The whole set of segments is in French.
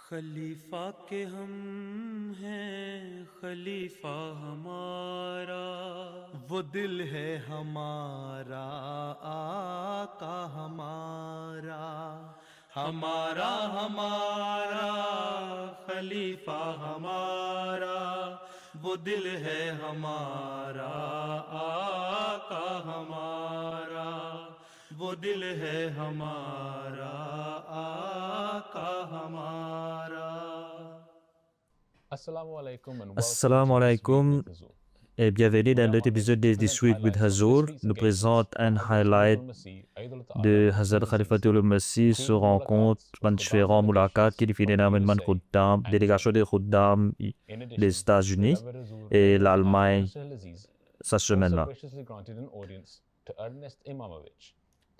खलीफा के हम हैं खलीफा हमारा, वो दिल है हमारा आका हमारा, हमारा हमारा खलीफा हमारा, वो दिल है हमारा आका हमारा, वो दिल है हमारा आका हमारा। Assalamu alaikum et bienvenue dans notre épisode de This Week with Hazur. Nous présente un highlight de Hazrat Khalifatul Masih sur rencontre dans différents moulakats qui définissent énormément de Khuddam, délégation des Khuddam des États-Unis et l'Allemagne cette semaine-là.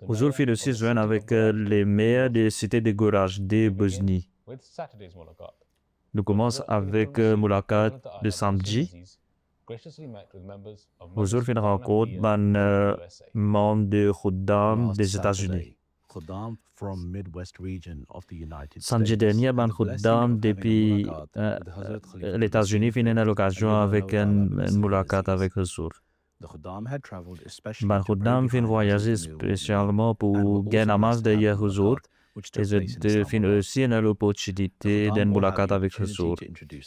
Hazur fait aussi joindre avec les maires des cités de Gorajd de Bosnie. Nous commençons avec Moulakat de samedi. Hazur fait une rencontre avec membres de Khuddam des États-Unis. Samedi dernier, ban Khuddam depuis les États-Unis fait une occasion avec un Moulakat avec Hazur. Ban Khuddam fait voyager spécialement pour gagner masse de Hazur. Et je fin aussi une opportunité d'un moulakat avec Hazur.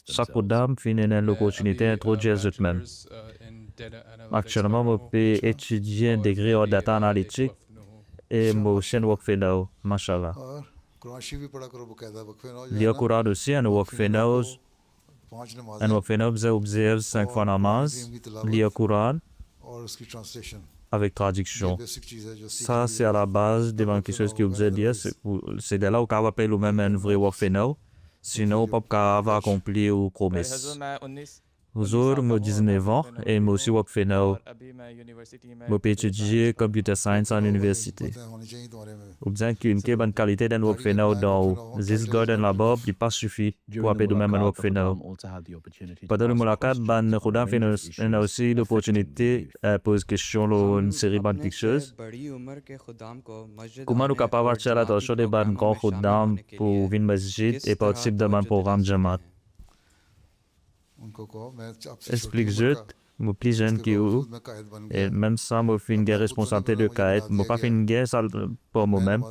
Chaque Khuddam fin une opportunité d'introduire Zutman. Actuellement, je peux étudier un degré en data analytics et je suis un workflow, mashallah. Le Coran aussi, un workflow, vous observe 5 fois namaz, le Coran avec traduction. Ça, c'est à la base des quelque chose que vous avez dit. C'est de là où on va payer le même un vrai workflow. Sinon, on va accomplir ou promesse. Hazur, moi 19 ans et moi aussi workflow. Je peux étudier computer science à l'université. Vous avez qu'une bonne qualité d'un workflow dans this garden là-bas, il pas suffit pour appeler le même un workflow. Pendant le moulakat, ban Khuddam fait aussi l'opportunité de poser question sur une série de pictures. Comment nous capables d'attirer l'attention des ban grands Khuddam pour venir masjid et participer dans un programme Jamaat? Explique-je, je plus jeune que vous, et même sans me faire une responsabilité de Kaïd, je ne pas fait une guerre pour moi-même.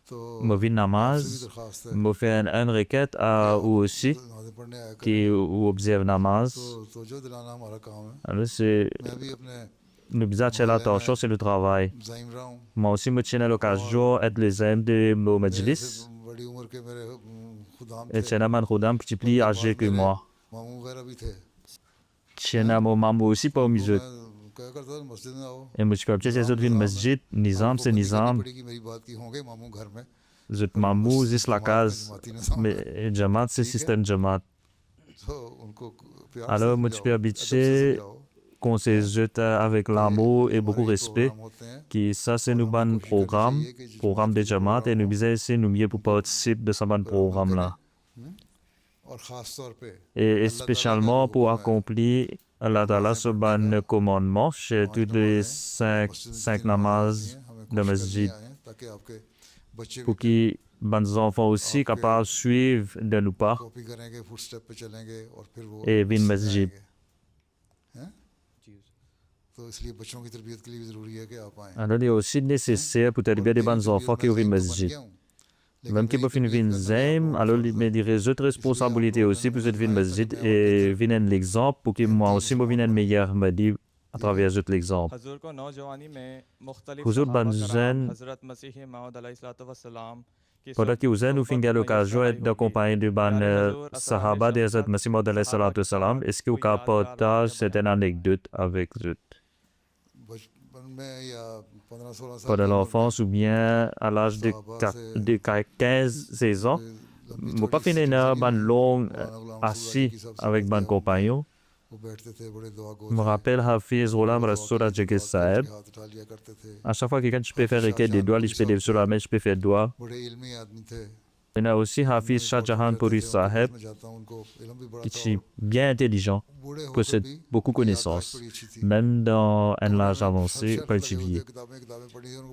Je vis namaz, je fais une requête à vous aussi, qui observe namaz. Alors, c'est le bizarre de l'attention, c'est le travail. Moi aussi, je tiens l'occasion d'être les amis de mon majlis. Et c'est un Khuddam petit peu plus âgé que moi. C'est un maman aussi pas au musée. Et je suis comme ça, c'est une masjid, Nizam, c'est Nizam. Zut mamou, c'est la case. Mais Jamaat, c'est système Jamaat. Alors, je suis habitué qu'on se jette avec l'amour et beaucoup de respect. Qui ça, c'est nous ban programme de Jamaat, et nous disons c'est nous mieux pour participer de ce ban programme-là. Et spécialement pour accomplir Allah Ta'ala ce ban commandement chez tous les cinq namaz de masjid. Pour que les enfants aussi capables de suivre de nous pas et venir masjid. Alors, il est aussi nécessaire pour élever des bons enfants qui viennent masjid. Même qui peuvent venir zaim, alors il me dit les autres responsabilités aussi pour cette venir masjid et venir l'exemple pour que moi aussi je vienne meilleur me dit à travers l'exemple. Hazur ban jeunes, pendant que vous avez nous fait l'occasion d'accompagner du ban sahaba de Hazrat Masih Maud alayhi salatu wassalam, est-ce que vous pouvez partager cette anecdote avec eux? Pendant l'enfance ou bien à l'âge de 15-16 ans, je n'ai pas fait une bonne longue assis avec mon compagnon. Je me rappelle Hafiz Ghulam Rasoul Ajagir Saheb. À chaque fois que je peux faire des doigts, je peux faire des doigts. Il y a aussi Hafiz Shah Jahan Puri Saheb, qui est bien intelligent, possède beaucoup de connaissances, même dans un âge avancé, pas étudié.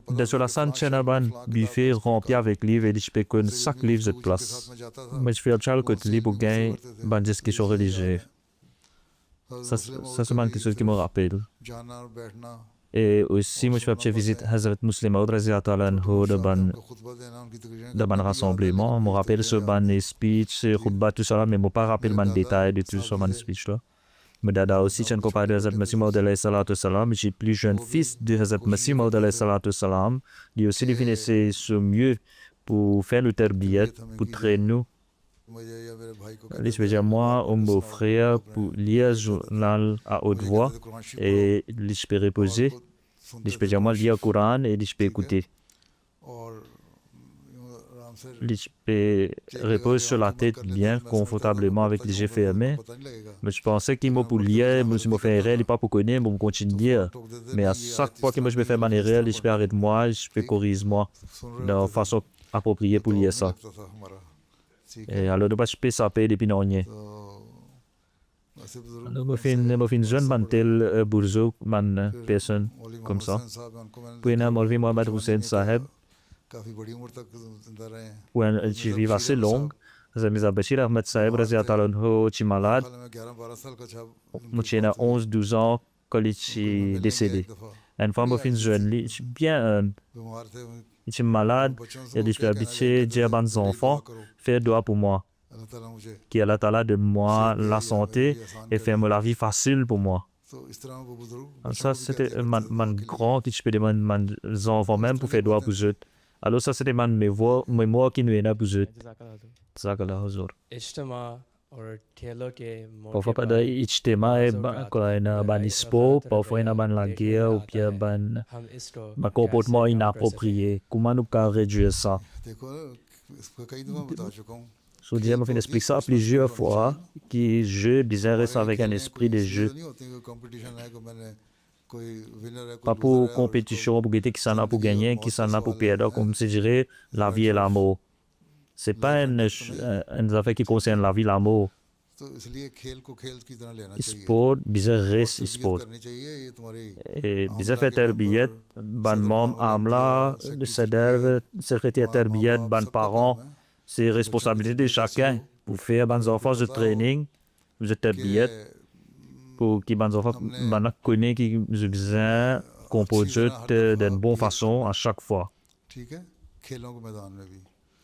Dans la salle Chenaban, buffet rempli avec livres et je peux connaître chaque livre de place. Mais je fais un chal que le livre gagne une discussion religieuse. Ça c'est quelque chose qui me rappelle. Et aussi, moi, je fais une petite visite à Hazrat Muslim Maud Raziat Anhu de ban rassemblement. Je me rappelle ce ban speech, khutbah, tout ça, mais je ne me rappelle pas le détail de tout ce ban speech là. Mais dada aussi, je ne connais pas de Hazrat Masih Maud alayhi salatu salam. Je suis plus jeune fils de Hazrat Masih Maud alayhi salatu salam. Lui aussi, il finissait ce mieux pour faire le terbiyat, pour traîner nous. Je vais dire, moi, un beau frère, pour lire le journal à haute voix et je peux reposer. Je peux dire, moi, lire le Coran et je peux écouter. Je peux reposer sur la tête bien confortablement avec les yeux fermés. Mais je pensais qu'il m'a pour lire, je me fais erreur, pas pour connaître, je continue de lire. Mais à chaque fois que moi je me fais ma erreur, je peux arrêter moi, je peux corriger moi de façon appropriée pour lire ça. Et alors, je peux saper depuis non. Alors, je fais une jeune mantel bourgeois, man personne comme ça. Puis, il y a Maulvi Mohamed Hussein Saheb, où un vie assez longue. Zamisa Bashir Ahmed Saheb, Raziat Anhu, qui est malade. Moi, j'ai 11-12 ans quand il est décédé. Une femme, je fais une jeune, je suis bien. Je suis malade, il y a des habitués, j'ai des enfants, faire doigt pour moi. Qui Allah Ta'ala de moi la santé et faire la vie facile pour moi. Ça, c'était mon grand qui je peux demander mes enfants même pour faire doigt pour eux. Alors, ça, c'était mon mémoire qui nous est là pour eux. Zakallah Hazur. Parfois, pada ijtima kalau ina ban ispo, parfois ina ban la guerre ou bien ban comportement inapproprié. Comment nous pouvons réduire ça? Je vous dis, je expliqué ça plusieurs fois, que je disais ça avec un esprit de jeu. Pas pour compétition, pour guetter qui s'en a pour gagner, qui s'en a pour perdre, comme je dirais, la vie et l'amour. Ce n'est pas une affaire qui concerne la vie et l'amour. Sport, bizarre reste sport. Et bizarre fait terbiet, ban mom, amla, le CEDEV, secrétaire terbiet, ban parents, c'est responsabilité de chacun pour faire ban enfants de training, de terbiet, pour que ban enfants ban connaissent qui besoin composer d'une bonne façon à chaque fois.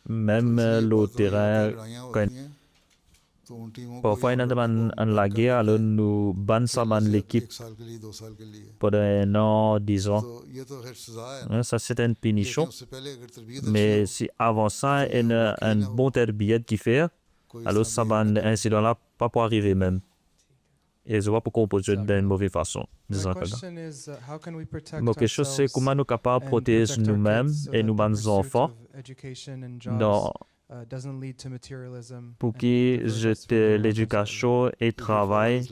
Même le terrain, parfois il y a la guerre, alors nous bannons l'équipe pendant 1 an, 10 ans. Ça, c'est une punition. Mais si avant ça, il y a un bon terbiet qui fait, alors ça va un incident-là pas pour arriver même. Et je vois pour composer d'une mauvaise façon. Ma question, c'est comment nous sommes capables de protéger nous-mêmes et nos enfants pour qu'ils jettent l'éducation et le travail,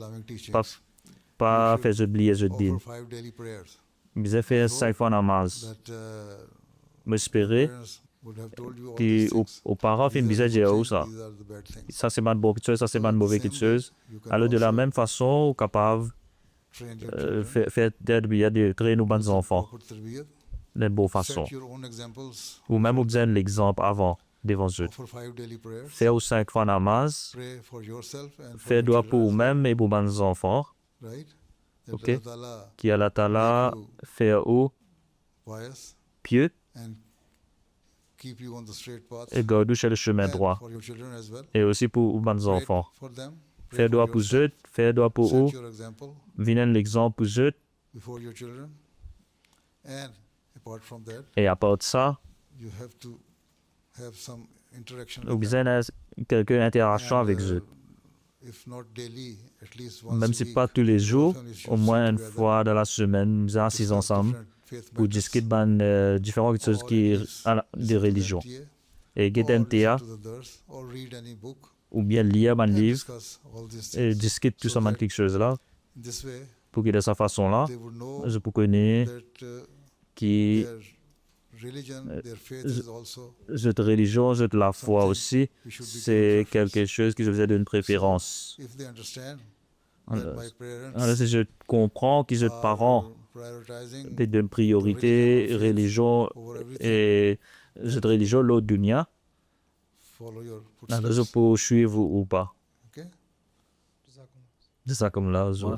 pas faire oublier le din. Ils ont fait 5 fois namaz. M'espérer qu'aux parents, ils me disent ça. Ça, c'est une bonne chose, ça, c'est une mauvaise chose. Alors, de la même façon, nous sommes capables de faire de créer nos bons enfants d'une bonne façon. Ou même, vous avez l'exemple avant, devant eux. Faire 5 fois namaz, faire doigt pour vous-même et pour vos enfants. Ok? Qui Allah Ta'ala fait ou pieux et garde sur le chemin droit. Et aussi pour vos enfants. Faire doigt pour eux, faire doigt pour eux. Venez l'exemple pour eux. Et à part de ça, vous avez quelques interactions avec eux. Même si pas tous les jours, au moins une fois dans la semaine, nous sommes assis ensemble pour discuter de différentes choses qui sont des religions. Et GTMTA, ou bien lire un livre et discuter tout ça de quelque chose là, pour que de cette façon-là, je peux connaître qui Cette religion, cette la foi aussi, c'est quelque chose qui faisait d'une préférence. Alors, si je comprends que cette parents d'une priorité religion et cette religion l'autre dunia, alors je peux suivre ou pas. Jazakumullah Huzur.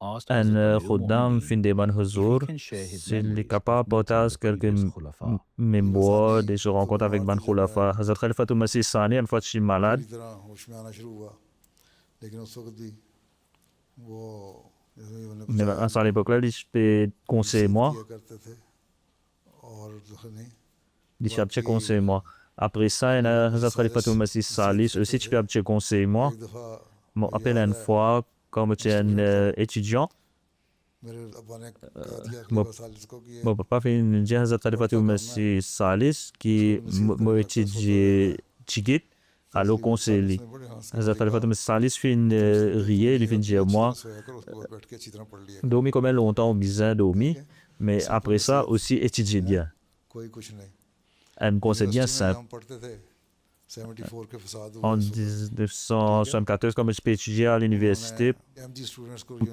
En Khuddam fin des ban Huzur, s'il est capable de partager quelques mémoires de se rencontre avec Ban Khulafa. Hazrat Khalifatul Masih Sani, une fois que je suis malade, mais à cette époque-là, il peut conseiller moi. Il peut conseiller moi. Après ça, il y a Hazrat Khalifatul Masih Salis aussi, tu peux conseiller moi. Je m'appelle une fois, comme tu es un étudiant, mon papa fait une dire Hazrat Khalifatul Masih Salis qui m'a étudié Chigit à l'eau conseiller. Hazrat Khalifatul Masih Salis fait une rier, il fait dire moi, dormi combien longtemps, bien dormi, mais après ça aussi étudier bien. Elle me conseille bien simple. En 1974, comme je peux étudier à l'université,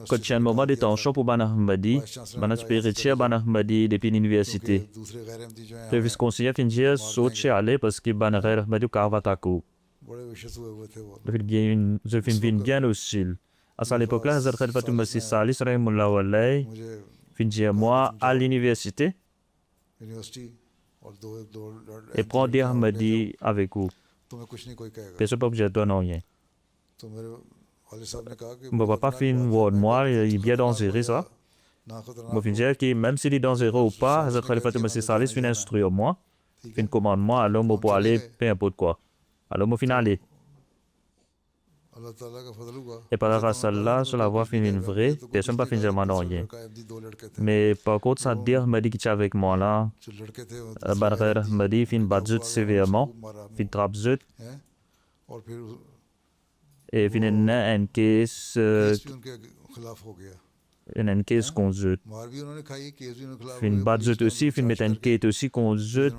quand il y a un moment de tension pour Ban Ahmadi, je peux retirer Ban Ahmadi depuis l'université. Le vice-conseiller vient dire saute aller parce que Ban Ahmadi est Karvataku. Je finis bien hostile. À cette époque-là, Hazrat Khalifatul Masih Salis rahimahullah alayhi vient dire moi à l'université et prends des Ahmadi avec vous. Personne pas obligé de donner rien. Mon papa fait une voix de moi, il est bien dangereux ça. Je vais dire que même s'il est dangereux ou pas, Hazrat Khalifatul Masih Salis fait instruire moi, fait une commande moi, alors je peux aller, peu importe quoi. Alors je finis aller. Et par rapport à cela, sur la voie finie une vraie, personne ne peut finir vraiment rien. Mais par contre, ça dire m'a dit que tu es avec moi là. Barrer m'a dit fin badjut sévèrement, fin trapzut. Et fin une caisse conjut. Fin badjut aussi, fin mettre une quête aussi conjut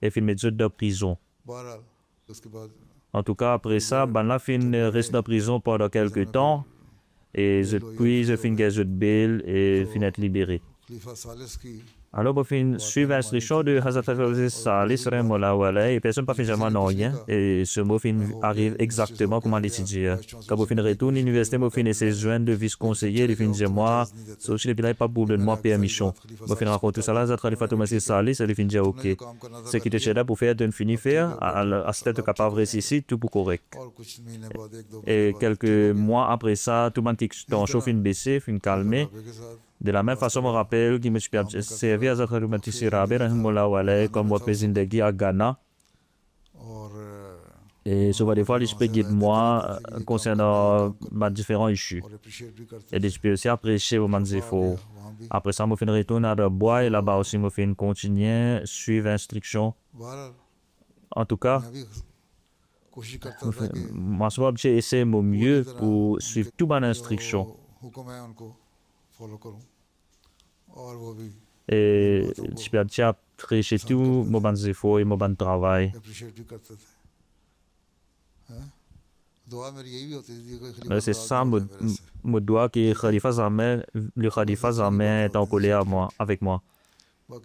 et fin mettre de prison. En tout cas, après ça, ben là, fin reste en prison pendant quelques temps et puis je finis gagner de bail et fin être libéré. Alors, je fin suivre l'instruction de Hazrat Khalifatul Salis rahimahullah alayhi et personne ne peut faire jamais rien et ce mot fin arrive exactement comme on l'étudie. Quand je fin retourne à l'université, je fin essayer de joindre le vice-conseiller, il fin dire moi, sauf que il pas pour de moi permission. Je fin raconter ça là, Hazrat Khalifatul Masih Salis, il fin dire ok. Ce qui te cherche pour faire, de fini faire, à cette capable de réussir, tout pour correct. Et quelques mois après ça, tout le monde qui est fin baissé, fin calmé. De la même façon, je me rappelle que je me suis servi à Hazrat Khalifatul Masih Rabi rahimahullah alayhi comme représentant à Ghana. Et souvent des fois, je peux guider moi concernant différents issues. Et je peux aussi apprécier au Manzifo. Après ça, je fais retourner à la bois et là-bas aussi, je fais continuer, suivre l'instruction. En tout cas, moi, j'ai essayé mon mieux pour suivre toute mon instruction. Et je peux apprécier tout mon effort et mon travail. C'est ça, mon doigt que le Khalifa Zaman est en colère avec moi. Je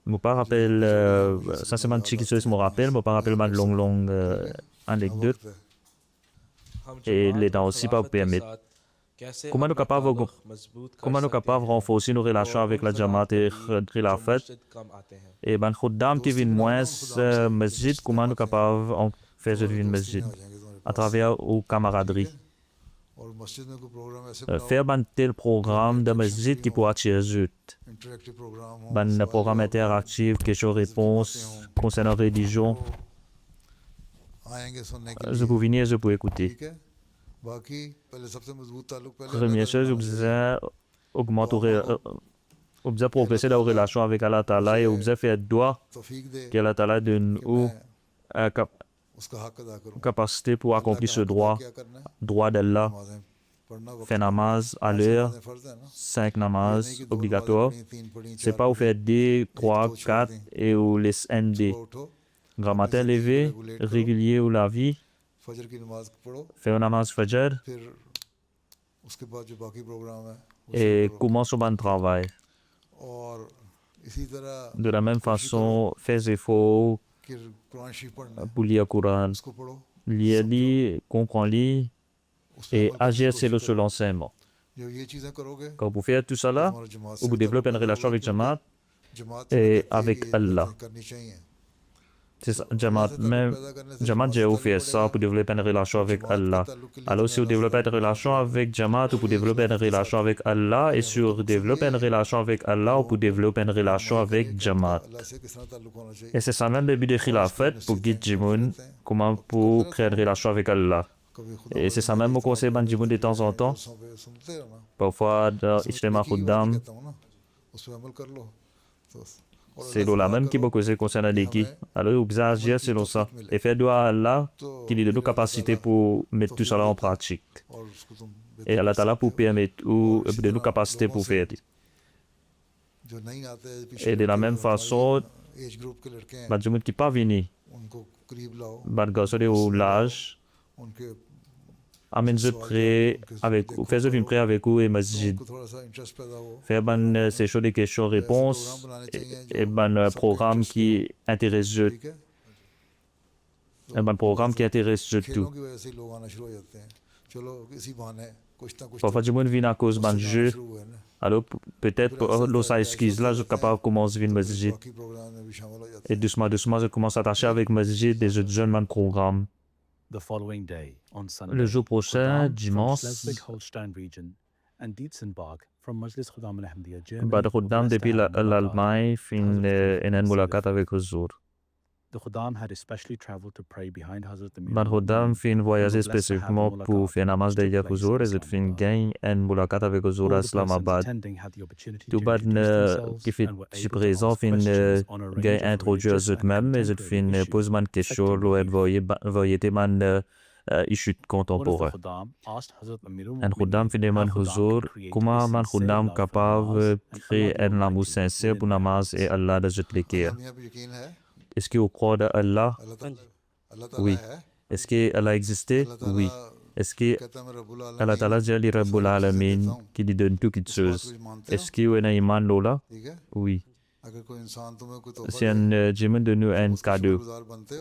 ne me rappelle, ça c'est un petit chose, je me rappelle, je me rappelle ma longue anecdote. Et les dents aussi pas vous permettre. Comment nous sommes capables de renforcer nos relations avec la Jamaat et Khilafat? Et ben Khuddam qui vient moins masjid, comment nous sommes capables de faire cette vie masjid? À travers la camaraderie. Faire un tel programme de masjid qui peut attirer les autres. Un programme interactif, questions-réponses concernant la religion. Je peux venir, je peux écouter. Première chose, je besoin augmenter, je progresser dans la relation avec Allah Ta'ala et je faire droit que Allah Ta'ala donne ou capacité pour accomplir ce droit d'Allah. faire namaz à l'heure, 5 namaz obligatoires. C'est pas vous faire 2, 3, 4 et vous laissez ND. Grand matin levé, régulier ou la vie, faire namaz fajr et commence au bon travail. De la même façon, fais effort pour lire le Coran, lire, comprendre et agir selon l'enseignement. Quand vous faites tout cela, vous développez une relation avec Jamaat et avec Allah. C'est ça, Jamaat, même Jamaat, j'ai fait ça pour développer une relation avec Allah. Alors, si vous développez une relation avec Jamaat, vous développez une relation avec Allah, et si vous développez une relation avec Allah, vous développez une relation avec Jamaat. Et c'est ça même le but de Khilafat pour guider Jimoun, comment pour créer une relation avec Allah. Et c'est ça même au conseil de Jimoun de temps en temps. Parfois, dans Ijtima Khuddam, c'est là même qui peut causer concernant l'équipe. Alors, vous agir selon ça. Et faire doigt à Allah qui lui donne nos capacités pour mettre tout cela en pratique. Et Allah Ta'ala pour permettre ou de nos capacités pour faire. Et de la même façon, les gens qui ne sont pas venus, les garçons de l'âge, amène-je prêt avec vous, faites une prière avec vous et masjid. Faire ces choses des questions-réponses et un programme qui intéresse eux. Un programme qui intéresse eux tout. Parfois, du monde vient à cause d'un jeu. Alors, peut-être, pour ça excuse là, je suis capable de commencer à venir masjid. Et doucement, je commence à attacher avec masjid des autres jeunes dans le programme. Le jour prochain, dimanche, Badr Khuddam depuis l'Allemagne fait une mulakat avec Huzur. Badr Khuddam fait un voyage spécifiquement pour faire namaz derrière Huzur et il fait une mulakat avec Huzur à Islamabad. Tout le qui fait présent fait une introduit à eux-mêmes et il fait une pose de questions, l'oued voyez man issues contemporaines. Un Khuddam fait demande Huzur, comment man Khuddam capable de créer un amour sincère pour namaz et Allah de l'équerre. Est-ce que vous croyez à Allah? Oui. Est-ce que Allah existe? Oui. Est-ce que Allah Ta'ala dit Rabbul Alamin qui lui donne toutes choses? Est-ce que vous avez un iman Lola? Oui. Si un Jimin de nous un cadeau,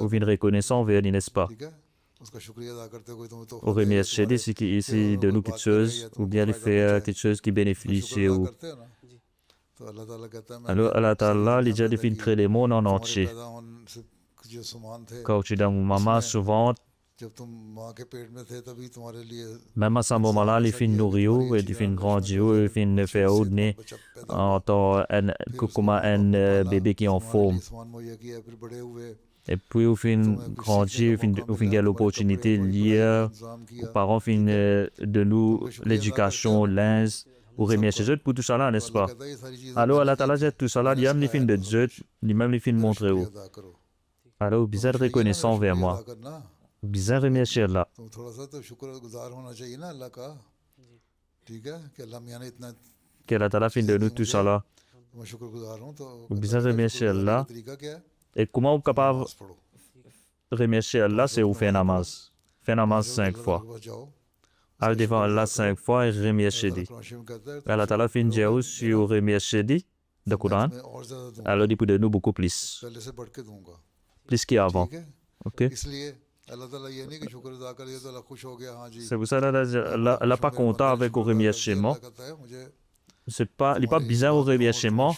ou une reconnaissance envers lui, n'est-ce pas? Ou remercier de ce qui ici de nous quelque chose, ou bien lui faire quelque chose qui bénéficie ou. Alors Allah Ta'ala lui dit de créer le monde en entier. Quand tu es dans mon maman, souvent, même à ce moment-là, il fait nourrir, il fait grandir, il fait faire au-nez, en tant comme un bébé qui est en forme. Et puis, au fin grandir, au fin gagner l'opportunité de lire, aux parents fin de nous l'éducation, l'ins, ou remercier Dieu pour tout cela, n'est-ce pas? Alors, Allah Ta'ala dit tout cela, il y a les fins de Dieu, lui-même les fins de montrer où. Alors, bizarre reconnaissant vers moi. Bizarre remercier Allah. Que Allah Ta'ala fin de nous tout cela. Bizarre remercier Allah. Et comment vous êtes capable de remercier Allah, c'est vous faire namaz. Faire namaz 5 fois. Allez devant Allah 5 fois et remercier lui. Allah Ta'ala fin de dire si vous remerciez lui, le Coran, alors il peut de nous beaucoup plus. Plus qu'avant. Ok? C'est pour ça qu'Allah n'est pas content avec le remerciement. Il n'est pas bizarre au remerciement.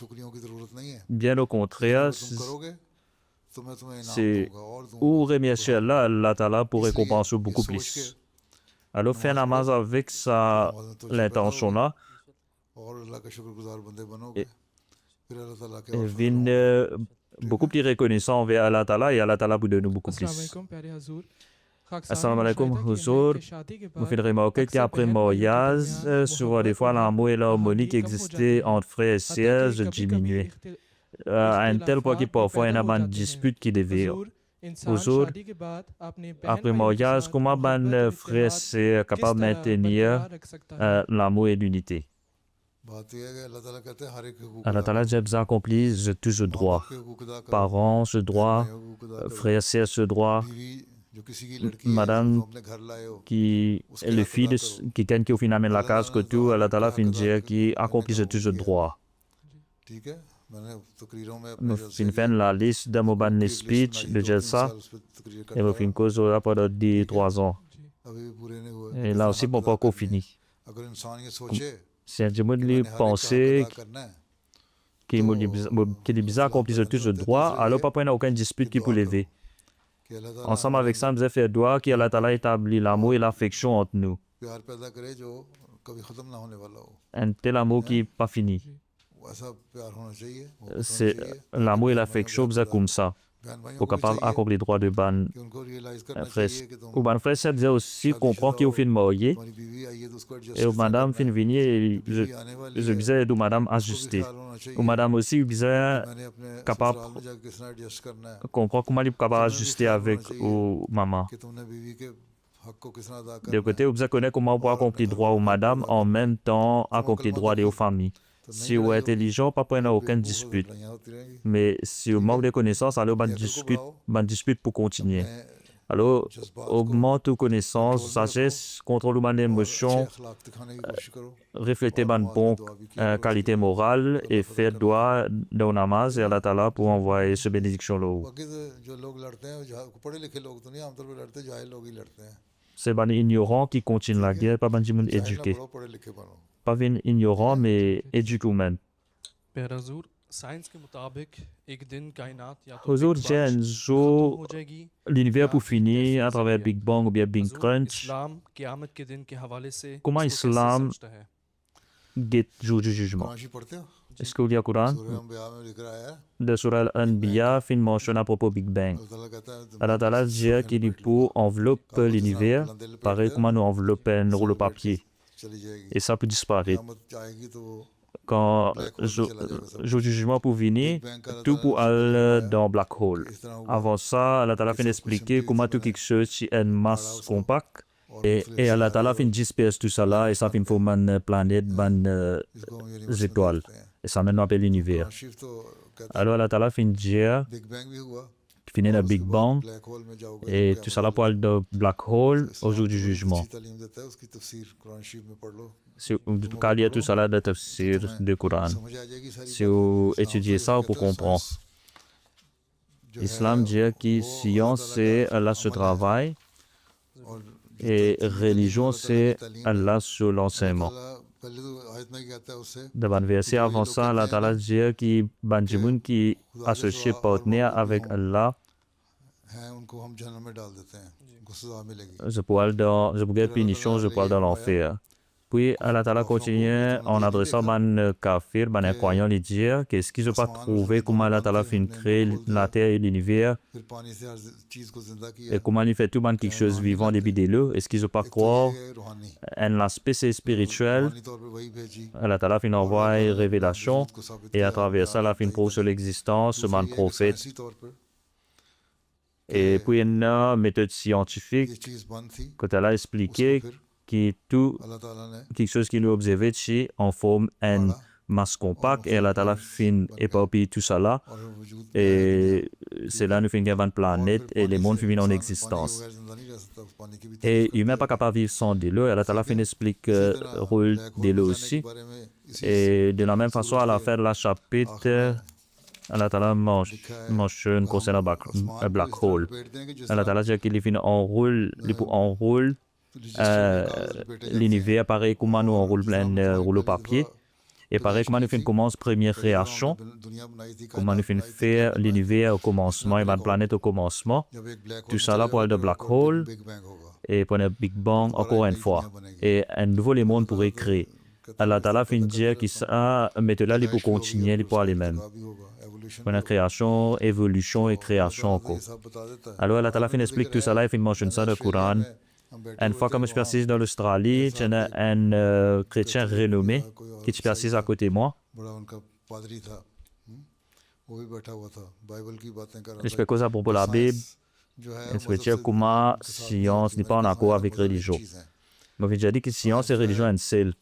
Bien au contraire, c'est où remercier Allah, Allah Ta'ala pour récompenser beaucoup plus. Alors, faire namaz avec l'intention-là. Et vient beaucoup plus reconnaissant envers Allah Ta'ala et Allah Ta'ala pour donner beaucoup plus. Assalamu alaikum, Huzur. Vous faites remarquer qu'après le mariage, souvent des fois l'amour et l'harmonie qui existaient entre frères et sœurs diminuaient. À un tel point que parfois il y a une dispute qui devait. Aujourd'hui, après mariage, comment ban frère c'est capable de maintenir l'amour et l'unité? Allah Ta'ala dit, vous accomplissez tous ce droit. Parents, ce droit, frères, sœurs, ce droit, madame qui est le fils qui gagne qui au final amène la case que tout, Allah Ta'ala fin dire qui accomplit tout ce droit. Nous finissons la liste de mon ban speech de Jalsa et nous finissons cause pendant 3 ans. Et là aussi, mon parcours fini. Si je me pensais qu'il est bizarre accomplir tout ce droit, alors papa n'a aucune dispute qui peut lever. Ensemble avec ça, nous avons fait droit qui Allah Ta'ala établit l'amour et l'affection entre nous. Un tel amour qui n'est pas fini. C'est l'amour et l'affection, c'est comme ça. Pour capable d'accomplir les droits de ban frère. Ou ban frère, ça veut dire aussi comprendre qu'il faut marier. Et madame fin venir et je disais de madame ajuster. Ou madame aussi disait capable comprendre comment il est capable ajuster avec ou maman. De côté, vous connaissez comment on peut accomplir droit aux madame en même temps accomplir droit aux familles. Si vous êtes intelligent, papa n'a aucune dispute. Mais si vous manquez de connaissances, alors on dispute pour continuer. Alors, augmente vos connaissances, sagesse, contrôle les émotions, reflétez une bonne qualité morale et faites droit dans namaz et Allah Ta'ala pour envoyer ce bénédiction là. C'est les ignorants qui continuent la guerre, pas les gens éduqués. Pas les ignorants, mais éduqués même. Aujourd'hui, un jour, l'univers pour finir à travers Big Bang ou bien Big Crunch. Comment l'islam guette le jour du jugement? Est-ce que vous lisez le Coran? De Surah Al-Anbiya, fin mentionne à propos Big Bang. Allah Ta'ala dit qu'il peut envelopper l'univers, pareil comme nous enveloppons un rouleau papier. Et ça peut disparaître. Quand le jour du jugement pour venir, tout peut aller dans Black Hole. Avant ça, Allah Ta'ala fait expliquer comment tout quelque chose est une masse compacte. Et Allah Ta'ala fait disperser tout ça là et ça fait former une planète, une étoile. Et ça maintenant appelle l'univers. Alors Allah Ta'ala fait dire finit le Big Bang et tout ça là pour aller dans Black Hole au jour du jugement. Si vous calez tout ça là dans le tafsir du Coran, si vous étudiez ça, vous comprendre. L'islam dit que science c'est Allah sur le travail et religion c'est Allah sur l'enseignement. Dans le verset avant ça, Allah Ta'ala dit que Banjimoun qui associe partenaire avec Allah, je pourrais dans punition, je pourrais dans l'enfer. Puis Allah Ta'ala continue en adressant ban kafir, ban incroyant, lui dire qu'est-ce qu'ils n'ont pas trouvé, comment Allah Ta'ala fait créer la terre et l'univers, et comment il fait tout ban quelque chose vivant depuis des lieux. Est-ce qu'ils n'ont pas croire un aspect spirituel? Allah Ta'ala fait envoie une révélation, et à travers ça, Allah fait prouve sur l'existence, ban prophète. Et puis une méthode scientifique, que Allah a expliqué qui tout quelque chose qui nous observe en forme une masse compacte et Allah Ta'ala fin éparpille tout ça là et c'est là nous finissons une planète et les mondes finissent en existence et l'humain n'est pas capable de vivre sans de l'eau et Allah Ta'ala fin explique le rôle de l'eau aussi et de la même façon à la fin de la chapitre Allah Ta'ala mentionne concernant un black hole. Allah Ta'ala dit qu'il enroule l'univers pareil comment nous enroule un rouleau papier et pareil comment nous faisons commence première réaction comment nous faisons faire l'univers au commencement et la planète au commencement tout ça là pour aller de black hole et pour un big bang encore une fois et un nouveau les mondes pourrait créer Allah Ta'ala fin dire que ça méthode là il peut continuer il peut aller même pour la création évolution et création encore alors Allah Ta'ala fin explique tout ça là il fin mentionne ça dans le Coran. Une fois que je suis passé dans l'Australie, il y a un chrétien renommé qui est passé à côté de moi. Je fais cause à propos de la Bible. Et ça veut dire comment science n'est pas en accord avec religion. Mais on a dit que science et religion sont seul.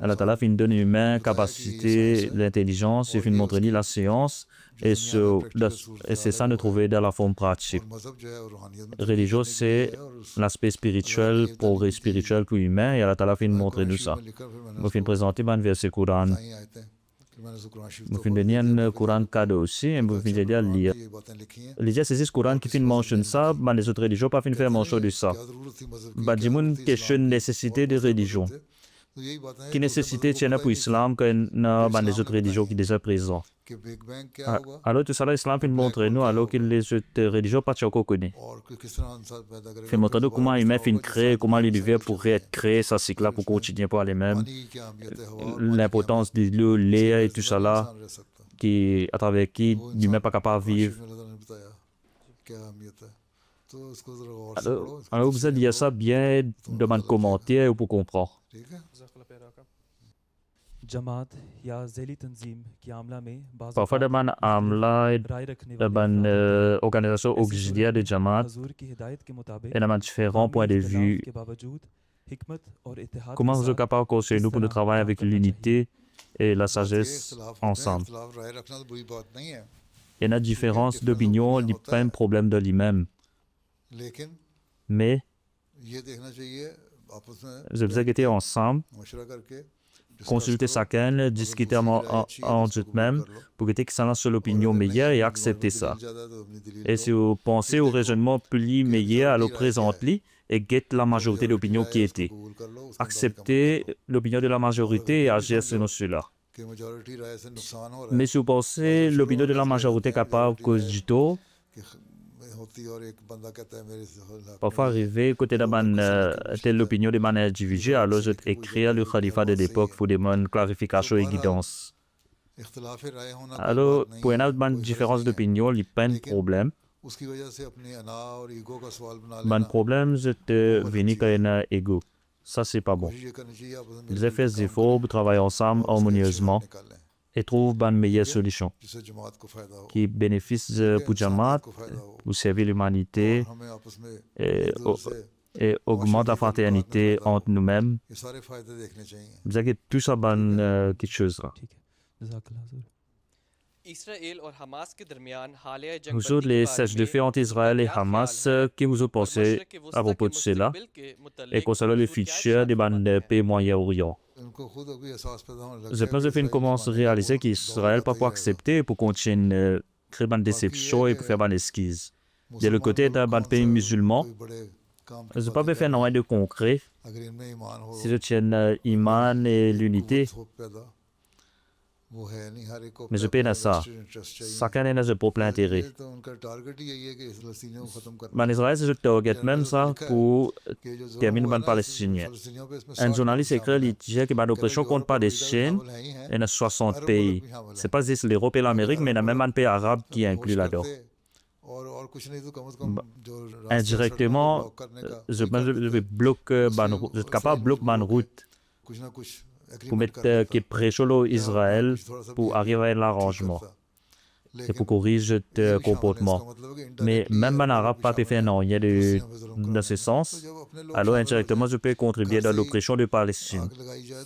Allah Ta'ala fin donne humain capacité, l'intelligence, et fin montrer la science, et c'est ça de trouver dans la forme pratique. Religion, c'est l'aspect spirituel, progrès spirituel pour l'humain, et Allah Ta'ala fin montrer nous ça. On fin présenter un verset Coran. On fin donner un Coran cadeau aussi, et on fin aider à lire. L'idée, c'est ce Coran qui fin mentionne ça, mais les autres religions pas fin faire mention de ça. Badjimoun questionne nécessité de religion. Qui nécessité tient pour l'islam que les autres religions qui sont déjà présentes. Alors tout ça, l'islam fait montrer nous alors que les autres religions pas encore connues. Fait montrer nous comment l'humain fait créer, comment l'univers pourrait être créé, ça c'est là pour continuer par les mêmes. L'importance de l'eau, l'air et tout ça là, qui, à travers qui l'humain n'est pas capable de vivre. Alors vous allez dire ça bien dans un commentaire pour comprendre. Parfois, dans une amla, dans une organisation auxiliaire de Jamaat, il y a un différent point de vue. Comment vous êtes capable de conseiller nous pour nous travailler avec l'unité et la sagesse ensemble? Il y a une différence d'opinion, il n'y a pas un problème de lui-même. Mais, je vous ai ensemble, consulter chacun, discuter entre eux-mêmes pour que ça lance l'opinion meilleure et accepter ça. Et si vous pensez au raisonnement plus meilleur, alors présentez et guette la majorité d'opinions qui était. Acceptez l'opinion de la majorité et agir selon cela. Mais si vous pensez l'opinion de la majorité capable cause du tort, parfois arriver côté de telle opinion de manière individuelle, alors je écrire le khalifa de l'époque pour demander clarification et guidance. Alors, pour une différence d'opinion, il n'y a pas de problème. Le problème, c'est de venir avec un ego. Ça, c'est pas bon. Ils ont fait des efforts pour travailler ensemble harmonieusement et trouver une meilleure solution qui bénéficie pour Jamaat, pour servir l'humanité et augmente la fraternité entre nous-mêmes. Vous avez tout ça quelque chose là. Vous autres, les cessez-le-feu entre Israël et Hamas, que vous pensez à propos de cela et concernant le futur des pays Moyen-Orient? Je pense que nous commençons à réaliser qu'Israël ne peut pas accepter pour continuer à créer une déception et pour faire une esquisse. De l'autre côté, dans un pays musulman, je ne peux pas faire rien de concret si je tiens l'iman et l'unité. Mais je peine à ça. Chacun a son propre intérêt. Mais Israël, c'est le target même ça pour terminer le Palestinien. Un journaliste écrit qu'il y a une oppression contre les Palestiniens et dans 60 pays. Ce n'est pas juste l'Europe et l'Amérique, mais il y a même un pays arabe qui est inclus là-dedans. Indirectement, je suis capable de bloquer ma route pour mettre qui prêche Israël pour arriver à l'arrangement et pour corriger le comportement. Mais même un arabe pas peut faire rien dans ce sens, alors indirectement je peux contribuer dans l'oppression de Palestine.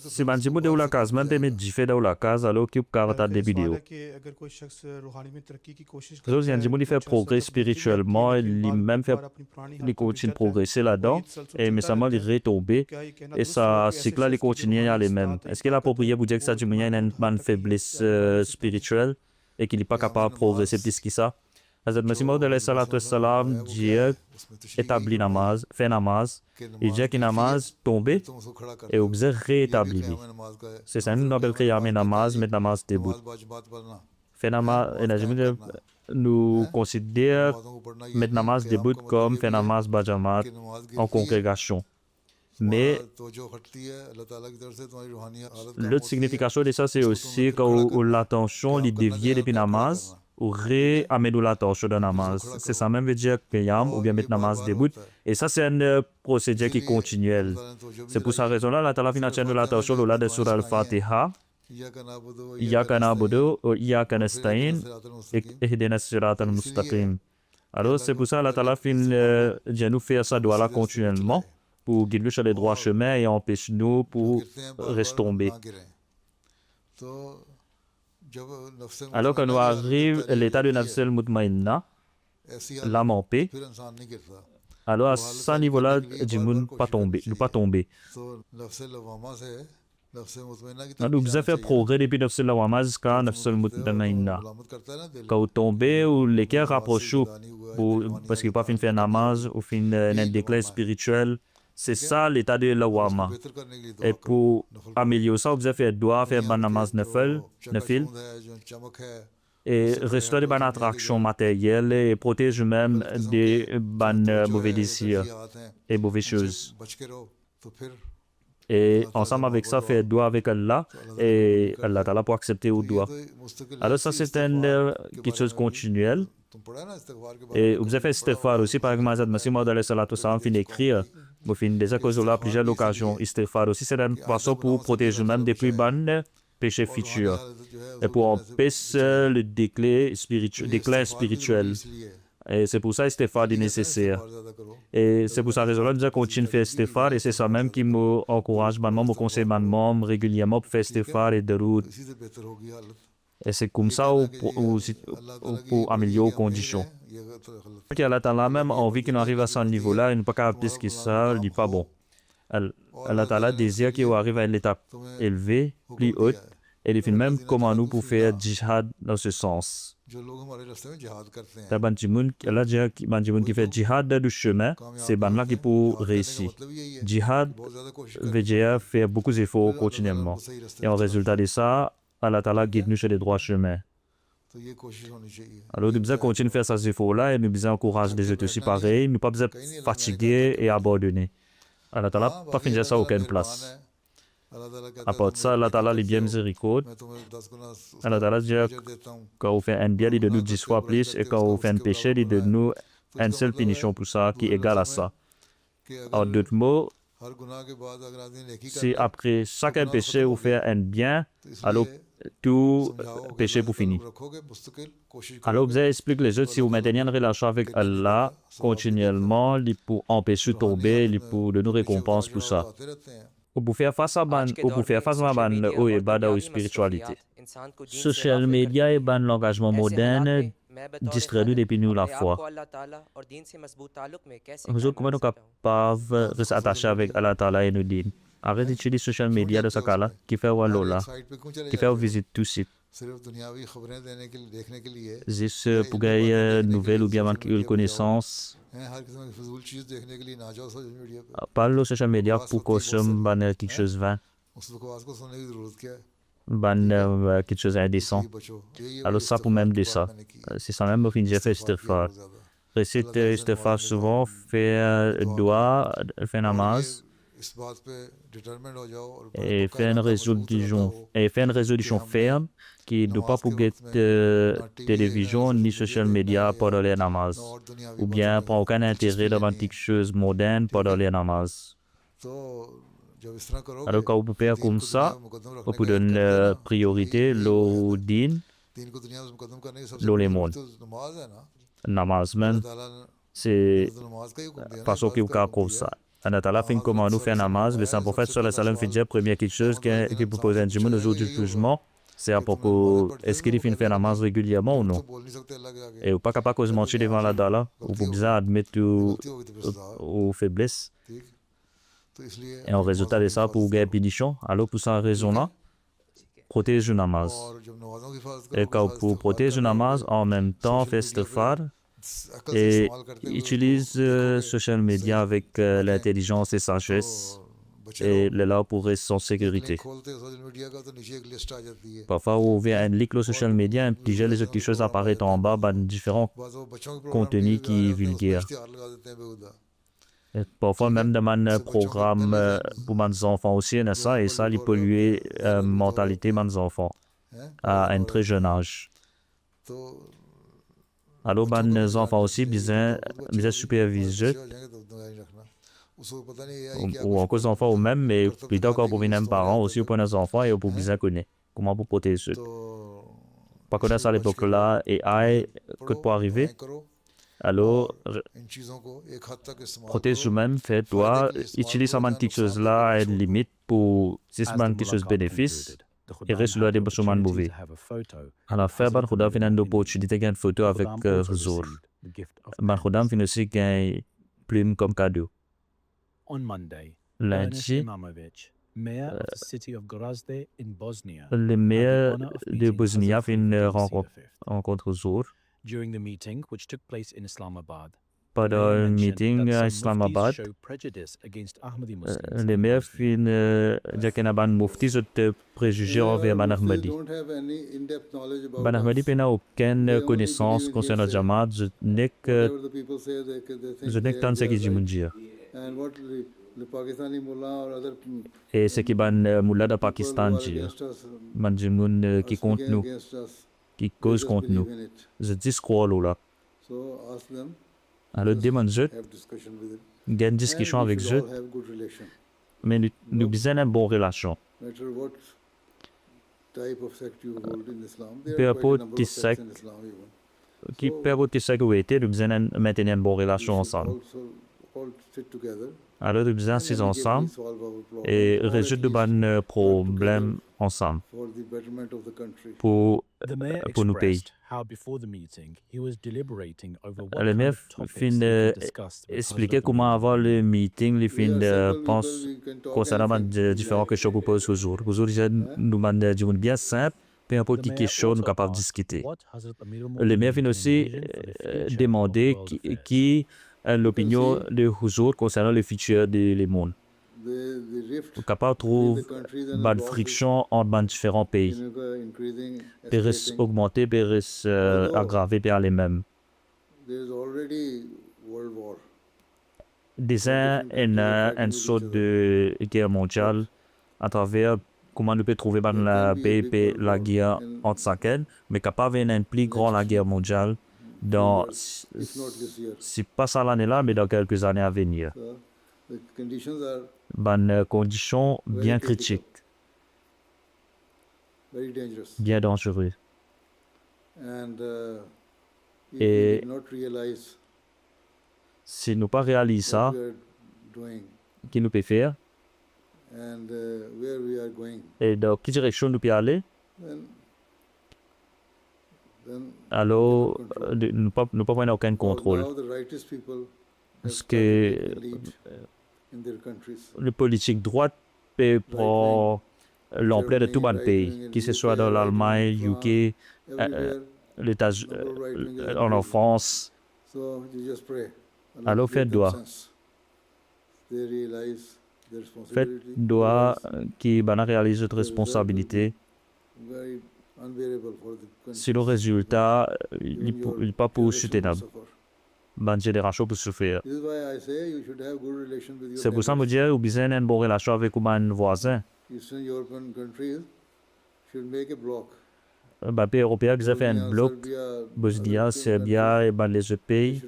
Si je dis que la case même permet de faire dans la case, alors qu'il y a des vidéos. Donc, si on fait progrès spirituellement, il même fait il continue de progresser là-dedans, et mais ça m'a retombé, et ça cycle là il continue à aller même. Est-ce qu'il est approprié pour dire que ça du moyen une faiblesse spirituelle et qu'il n'est pas capable de progresser plus que ça? Hazrat Masih Maud alayhi salatu wassalam dit établit namaz, fait namaz, il dit que namaz tombé et vous rétabli. C'est ça nous appelle qu'il y a namaz, mais namaz debout. Fait namaz, et nous considère mettre namaz debout comme fait namaz bajamat en congrégation. Mais l'autre signification de ça, c'est aussi quand l'attention est déviée depuis namaz, ou réamener l'attention de namaz. C'est ça même veut dire qiyam ou bien mettre namaz debout. Et ça, c'est un procédé qui est continuel. C'est pour cette raison-là, la Ta'ala vient de l'attention au-delà de Surah Al-Fatiha. إياك نعبد وإياك نستعين اهدنا الصراط المستقيم. Alors, c'est pour ça Allah Ta'ala nous faire ça doigt là continuellement pour guider sur les droits chemins et empêcher nous pour retomber. Alors quand nous arrive l'état de Nafs al-Mutmainna, l'âme en paix, alors à ce niveau-là, nous ne pas tomber. Nous devons faire progrès depuis Nafs al-Lawwama jusqu'à Nafs al-Mutmainna. Quand vous tombez, ou les cœurs rapprochent, parce qu'il n'y a pas faire namaz ou un déclin spirituel, c'est ça l'état de Lawwama. Et pour améliorer ça, vous devez faire doigt, faire ban namaz nafil, et restaurer des attractions matérielles et protéger même des mauvais désirs et mauvaises choses. Et ensemble avec ça, faire doigt avec Allah et Allah Ta'ala pour accepter au doigt. Alors ça, c'est quelque chose continuel. Et vous avez fait istighfar aussi, par exemple, Hazrat Masih Maud alayhi salatu wasalam fin écrire, vous fin déjà cause là plusieurs occasions. Istighfar aussi, c'est une façon pour protéger même des plus bonnes péchés futurs et pour empêcher le déclin spirituel. Et c'est pour ça que l'istighfar est nécessaire. Et c'est pour ça raison là nous continuons à faire istighfar et c'est ça même qui m'encourage, me conseille régulièrement pour faire istighfar et de route. Et c'est comme ça pour améliorer les conditions. Allah Ta'ala même envie qu'on arrive à ce niveau-là, il n'est pas capable de ce que ça, il n'est pas bon. Allah Ta'ala désire qu'on arrive à une étape élevée, plus haute, et il fait même comment nous pour faire djihad dans ce sens. Allah dit qui fait djihad du chemin, c'est là qui peut réussir. Djihad veut dire faire beaucoup d'efforts continuellement. Et en résultat de ça, Allah Ta'ala guide nous sur les droits chemins. Alors, nous devons continuer à faire ces efforts-là et nous devons encourager les autres aussi pareil. Nous ne pouvons pas fatiguer et abandonner. Allah Ta'ala n'a pas fini ça à aucune place. À part ça, Allah Ta'ala est bien miséricorde. Allah Ta'ala dit quand on fait un bien, il donne nous 10 fois plus et quand on fait un péché, il donne nous une seule punition pour ça qui est égale à ça. En d'autres mots, si après chaque péché, on fait un bien, alors tout péché pour finir. Alors, vous expliquez les autres, si vous maintenez une relation avec Allah continuellement, il peut empêcher de tomber, il peut donner une récompense pour ça. Ou pour faire face à la spiritualité. Social media et l'engagement moderne distrait depuis nous la foi. Vous autres, comment nous sommes capables de s'attacher avec Allah Ta'ala et nous dire arrête d'utiliser social media de ce cas-là, qui fait Wallola, qui fait visite tout site. Juste pour gagner une nouvelle ou bien une connaissance. Parle au social media pour consommer quelque chose de vain. Quelque chose d'indécent. Alors ça pour même de ça. C'est ça même au fin de fait istighfar. Récite istighfar souvent, faire doigt, faire namaz. Et faire une résolution ferme qui ne doit pas pour télévision ni social media pendant les namaz ou bien pas aucun intérêt devant quelque chose moderne pendant les namaz. Alors quand vous pouvez faire comme ça, vous pouvez donner priorité au din, au les mondes. Namaz même, c'est façon qui vous comme ça. Allah Ta'ala fait comment nous faire namaz, le Saint-Prophète sallallahu alayhi wa sallam fait dire première quelque chose qui peut poser un jumon aux jours du jugement, c'est à propos est-ce qu'il fait namaz régulièrement ou non. Et vous pas capable de mentir devant Allah Ta'ala, ou vous besoin admettre aux faiblesses. Et en résultat de ça, pour gagner punition, alors pour cette raison-là, protéger le namaz. Et quand vous protégez le namaz, en même temps, faites istighfar et utilise social media avec l'intelligence et sagesse et là pour rester sans sécurité. Parfois, on ouvre un link sur social media et déjà les autres choses apparaissent en bas, différents contenus qui sont vulgaires. Et parfois, même dans un programme pour mes enfants aussi, il y a ça, et ça, il pollue la mentalité de mes enfants à un très jeune âge. Alors, mes enfants aussi, besoin superviser, ou encore les enfants eux-mêmes, mais plus tard encore pour mes parents aussi, pour nos enfants et pour bien connaître. comment vous protéger. तो Par contre, à cette époque-là, AI, que pour arriver, alors, इन चीज़ों को एक हद तक इस्तेमाल protège करो même fait doit utiliser quelque chose là et limite pour si c'est quelque chose bénéfice et reste là des besoins mauvais. À la fin, ban Khuda vient d'opportunité gain photo avec Zour. Ban Khuda vient aussi gain plume comme cadeau. On Monday, Lundi, mayor of the city of Gorazde in Bosnia, le maire honor of de meeting Bosnie Hazrat vient Khalifa rencontre Zour. During the meeting, which took place in Islamabad, Pendant un meeting à Islamabad, show prejudice against Ahmadi Muslims. le maire vient dire qu'il y a ban mufti de préjugés envers Ban Ahmadi. Ban Ahmadi n'a aucune connaissance concernant Jamaat. Je n'ai que tant ce que je veux dire. Et ce qui ban mullah de Pakistan dit, ban jimoun qui compte nous, qui cause contre nous. Je dis quoi là. Alors demande je, il y a une discussion avec je, mais nous besoin d'une bonne relation. Peu importe qui secte, où était, nous besoin de maintenir une bonne relation ensemble. Alors nous besoin de ensemble et résoudre un problème ensemble pour nos pays. Le maire fin expliquer comment avant le meeting, il fin pense concernant différentes questions qu'on pose aujourd'hui. Aujourd'hui, nous demandons bien simple, peu importe quelle question nous sommes capables de discuter. Le maire fin aussi demander qui est l'opinion de Huzour concernant le futur du monde. Nous capable de trouver une friction entre différents pays. Peut augmenter, peut aggraver par les mêmes. Déjà, il y a une sorte de guerre mondiale à travers comment nous pouvons trouver la paix et la guerre entre chacun, mais capable d'une plus grande guerre mondiale dans, c'est pas ça l'année-là, mais dans quelques années à venir. Une condition bien critique, bien dangereuse. Et si nous ne réalisons pas ça, qui nous peut faire, et dans quelle direction nous pouvons aller, alors nous ne pouvons pas avoir aucun contrôle. Parce que le politique droite peut prendre l'ampleur de tout le pays, que ce soit dans l'Allemagne, UK, en France. Alors faites doigt qui réalise votre responsabilité. Si le résultat n'est pas pour soutenable, la génération peut souffrir. C'est pour ça que je dis que vous avez une bonne relation avec vos voisins. Les pays européens ont fait un bloc, Bosnie, Serbie et les autres pays.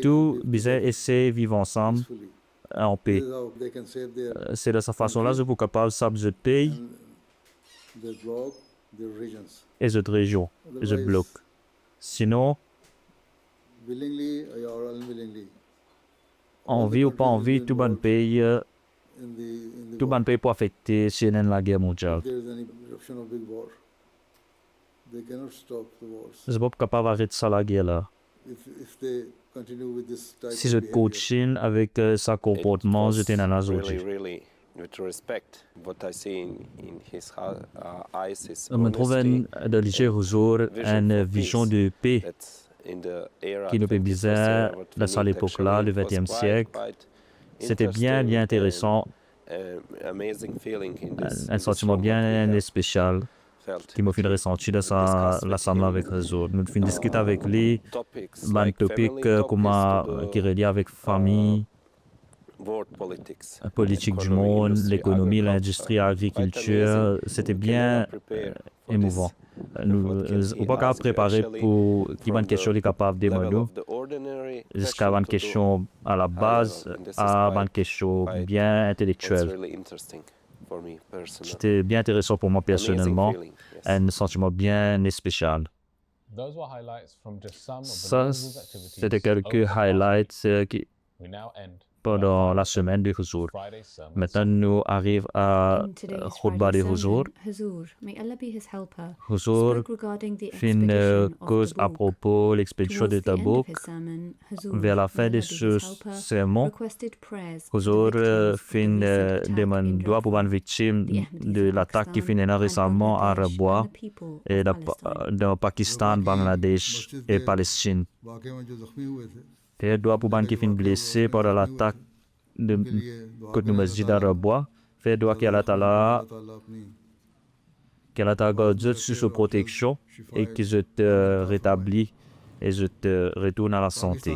Tout besoin essayer de vivre ensemble en paix. C'est de cette façon-là que vous êtes capable de sauver les pays et les régions, les blocs. Sinon, envie ou pas envie, tout le pays peut affecter si la guerre mondiale. Je ne suis pas capable d'arrêter ça la guerre là. Si je coaching avec ce comportement, j'étais dans la zone. Je me trouve dans l'Iger Huzour une vision de paix qui nous bizarre dans cette époque-là, le XXe siècle. C'était bien intéressant, un sentiment bien spécial qui m'a fait ressentir dans l'assemblée avec les autres. Nous avons discuté avec lui, un topic qui est relié avec famille, la politique du monde, l'économie, l'industrie, l'agriculture. C'était bien émouvant. Nous n'avons pas préparé pour qu'il y ait une question capable de nous, jusqu'à une question à la base, à une question bien intellectuelle. qui était bien intéressant pour moi personnellement, un sentiment bien spécial. Ça, c'était quelques highlights pendant la semaine du Huzour. Maintenant, nous arrivons à Khutbah de Huzour. Huzour fait une cause à propos de l'expédition de Tabouk. Vers la fin de ce sermon, Huzour fait une demande d'oie pour une victime de l'attaque qui finit récemment à Rabwa et dans le Pakistan, Bangladesh et Palestine. Et doit pour qui finit blessé pendant l'attaque de côté masjid à Rabwa. Fait doit qu'Allah Ta'ala garde sur sa protection et que je te rétablis et je te retourne à la santé.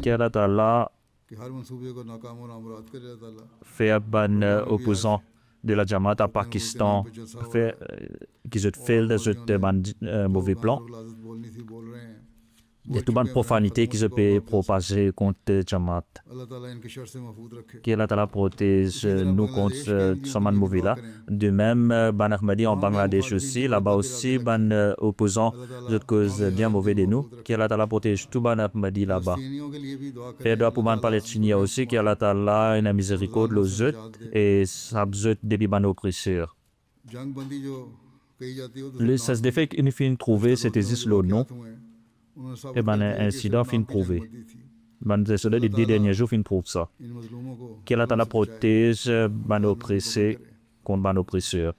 Qu'Allah Ta'ala fait un opposant de la Jamaat à Pakistan qui se fait de mauvais plan. Il y a toute une profanité qui se peut propager contre Jamaat. Qu'Allah Ta'ala protège nous contre ce mauvais là. De même, Ban Ahmadi en Bangladesh aussi, là-bas aussi, Ban opposant de cause bien mauvais de nous. Qu'Allah Ta'ala protège tout Ban Ahmadi là-bas. Et doit pour Ban Palestinien aussi, qu'Allah Ta'ala a une miséricorde aux autres et ça besoin de Ban oppresseurs. Ça se défait qu'il finit trouver c'était juste le nom. Et ben, l'incident finit prouvé. Ben, c'est cela, les 10 derniers jours finit prouve ça. Qu'Allah Ta'ala protège ban oppressé contre ban oppresseur.